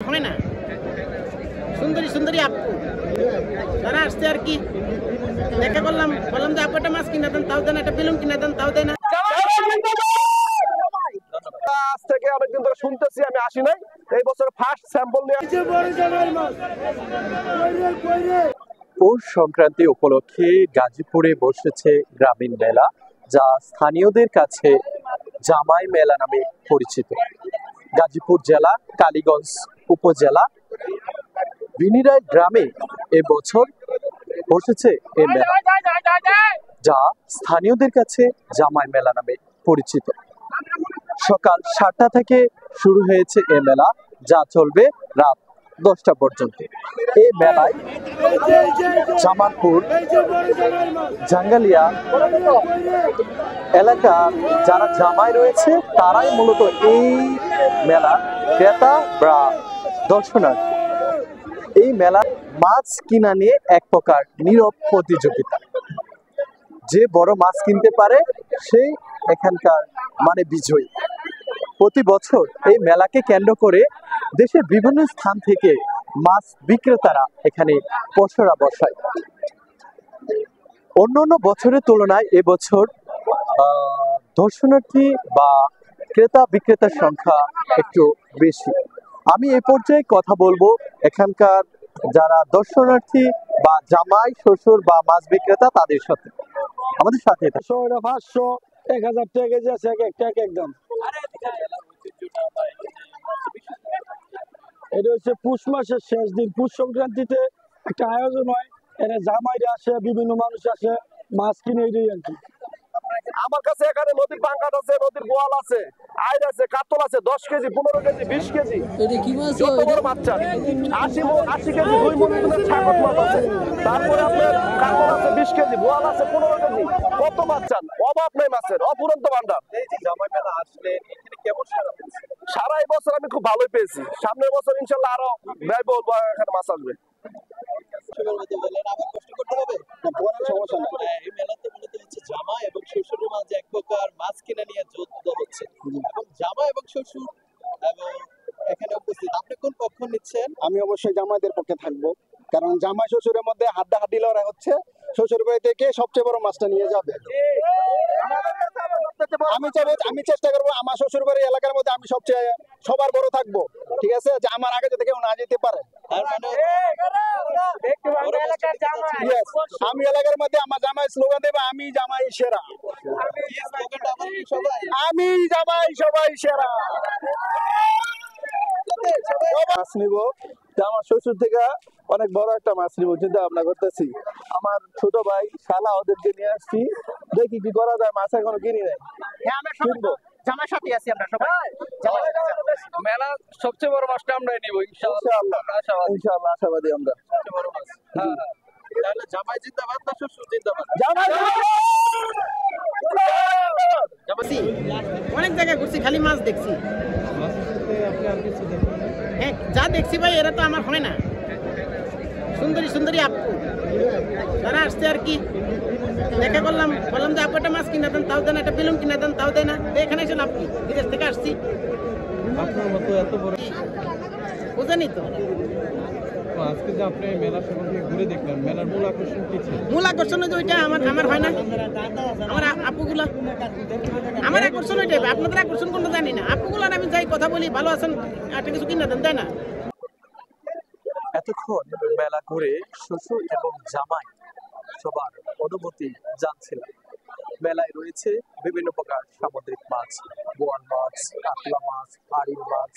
হয় না, সুন্দরী সুন্দরী আপু তারা আসছে আর কি, দেখা করলাম, বললাম যে আপু একটা মাছ কিনে দেন তাও দেন, একটা বেলুন কিনে দেন তাও দেয় না। আজ থেকে অনেকদিন ধরে শুনতেছি, আমি আসি নাই, এই বছর ফার্স্ট স্যাম্পল নিয়ে। পৌষ সংক্রান্তি উপলক্ষে গাজীপুরে বসেছে গ্রামীণ মেলা, যা স্থানীয়দের কাছে জামাই মেলা নামে পরিচিত। গাজীপুর জেলা কালীগঞ্জ উপজেলা বিনিরায় গ্রামে এবছর বসেছে এই মেলা, যা স্থানীয়দের কাছে জামাই মেলা নামে পরিচিত। সকাল 7টা থেকে শুরু হয়েছে এই মেলা, যা চলবে রাত 10টা পর্যন্ত। এই মেলায় জামালপুর, জাঙ্গালিয়া এলাকার যারা জামাই রয়েছে তারাই মূলত এই মেলা ক্রেতা বা দর্শনার্থী। এই মেলা মাছ কিনা নিয়ে এক প্রকার নীরব প্রতিযোগিতা, যে বড় মাছ কিনতে পারে সেই এখানকার বিজয়ী। প্রতি বছর এই মেলাকে কেন্দ্র করে দেশের বিভিন্ন স্থান থেকে মাছ বিক্রেতারা এখানে পসরা বসায়। অন্যান্য বছরের তুলনায় এবছর দর্শনার্থী বা ক্রেতা বিক্রেতার সংখ্যা একটু বেশি। আমি এই পর্যায়ে কথা বলবো এখানকার যারা দর্শনার্থী বা জামাই শ্বশুর বা মাছ বিক্রেতা তাদের সাথে। আমাদের সাথে 500 1000 টাকা কেজি আছে, এক একটা একদম। এটা হচ্ছে পুষ মাসের শেষ দিন, পুষ সংক্রান্তিতে একটা আয়োজন হয়, এখানে জামাইরা আসে, বিভিন্ন মানুষ আসে, মাছ কিনে এটাই আর কি। আমার কাছে এখানে নদীর পাঙ্কাট আছে, নদীর গোয়াল আছে, আইর আছে, কাতল আছে, 10 কেজি 15 কেজি 20 কেজি। যত বড় মাছ চান, 80 কেজি 2 মণ ছাগল মাছ আছে, তারপরে আপনার কাতল আছে 20 কেজি, গোয়াল আছে 15 কেজি। কত মাছ চান, অভাব নেই মাছের, অফুরন্ত ভান্ডার। এই যে জামাই মেলা আসলে এখানে কেমন সারা পেয়েছে? সারা এই বছর আমি খুব ভালোই পেয়েছি, সামনের বছর ইনশাল্লাহ আরো ব্যয়বহুল এখানে মাছ আসবে। জামাই এবং শ্বশুরের মাঝে এক প্রকার মাছ কিনা নিয়ে যুদ্ধ হচ্ছে, এবং জামাই এবং শ্বশুর এবং এখানে উপস্থিত, আপনি কোন পক্ষ নিচ্ছেন? আমি অবশ্যই জামাইদের পক্ষে থাকবো, কারণ জামাই শ্বশুরের মধ্যে হাড্ডাহাড্ডি লড়াই হচ্ছে, শ্বশুর বাড়ি থেকে সবচেয়ে বড় মাছটা নিয়ে যাবে। আমি চেষ্টা করবো আমার শ্বশুর বাড়ি এলাকার মধ্যে আমি সবার বড় থাকবো, ঠিক আছে, যে আমার আগে যাতে কেউ না যেতে পারে। আমি এলাকার মধ্যে আমার জামাই স্লোগান দেবে, আমি জামাই সেরা, আমি জামাই সবাই সেরা। মাছ নিব, আমার শ্বশুর থেকে অনেক বড় একটা মাছ নিব চিন্তা ভাবনা করতেছি। আমার ছোট ভাই শালা ওদেরকে নিয়ে আসছি, দেখি কি করা যায়, মাছ এখনো কিনি নাই। জামার সাথে আছি আমরা সবাই, মেলা সবচেয়ে বড় মাছটা আমরাই নিব ইনশাআল্লাহ, ইনশাআল্লাহ আশাবাদী আমরা। সবচেয়ে বড় মাছ। তাহলে জামাই জিন্দাবাদ না শ্বশুর জিন্দাবাদ? অনেক জায়গায় ঘুরছি, খালি মাছ দেখছি। হ্যাঁ, যা দেখছি ভাই এরা তো আমার হয় না, সুন্দরী সুন্দরী আপু তারা আসছে আর কি, দেখা করলাম, বললাম যে আপু একটা মাছ কিনে দেন তাও দেন, একটা বেলুন কিনে দেন তাও দেয় না। এখানে এসে লাভ কি, বিদেশ থেকে আসছি, আপনার মতো এত বড় বুঝেনি তো। আজকে যে আপনি মেলা সম্পর্কে ঘুরে দেখলেন, মেলার মূল আকর্ষণ কি ছিল? মূল আকর্ষণ হচ্ছে ওইটা, আমার হয় না, আমার আপুগুলা, আমার আকর্ষণ ওইটাই। আপনাদের আকর্ষণ কোনটা জানি না, আপুগুলার আমি যাই কথা বলি, ভালো আছেন একটা কিছু কিনে দেন, দেয় না। এতক্ষণ মেলা ঘুরে শ্বশুর এবং জামাই সবার অনুভূতি জানছিলাম। মেলায় রয়েছে বিভিন্ন প্রকার সামুদ্রিক মাছ, বোয়াল মাছ, কাতলা মাছ, আড়ির মাছ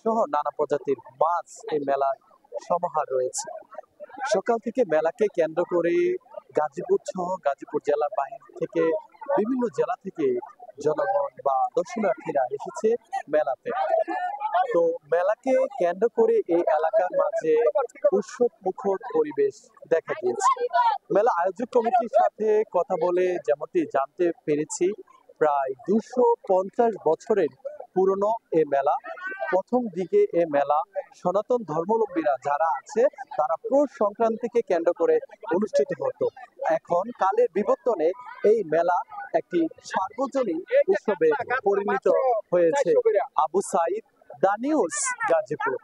সহ নানা প্রজাতির মাছ এই মেলার সমাহার রয়েছে। সকাল থেকে মেলাকে কেন্দ্র করে গাজীপুর সহ গাজীপুর জেলার বাইরে থেকে বিভিন্ন জেলা থেকে জনগণ বা দর্শনার্থীরা এসেছে মেলাতে। তো মেলাকে কেন্দ্র করে এই এলাকার মাঝে উৎসব মুখর পরিবেশ দেখা গিয়েছে। মেলা আয়োজক কমিটির সাথে কথা বলে যেমনটি জানতে পেরেছি, প্রায় 250 বছরের পুরনো এ মেলা। প্রথম দিকে এ মেলা সনাতন ধর্মাবলম্বীরা যারা আছে তারা পৌষ সংক্রান্তিকে কেন্দ্র করে অনুষ্ঠিত হতো। এখন কালের বিবর্তনে এই মেলা একটি সার্বজনীন উৎসবে পরিণত হয়েছে। Abu Saeed, the news, Gazipur.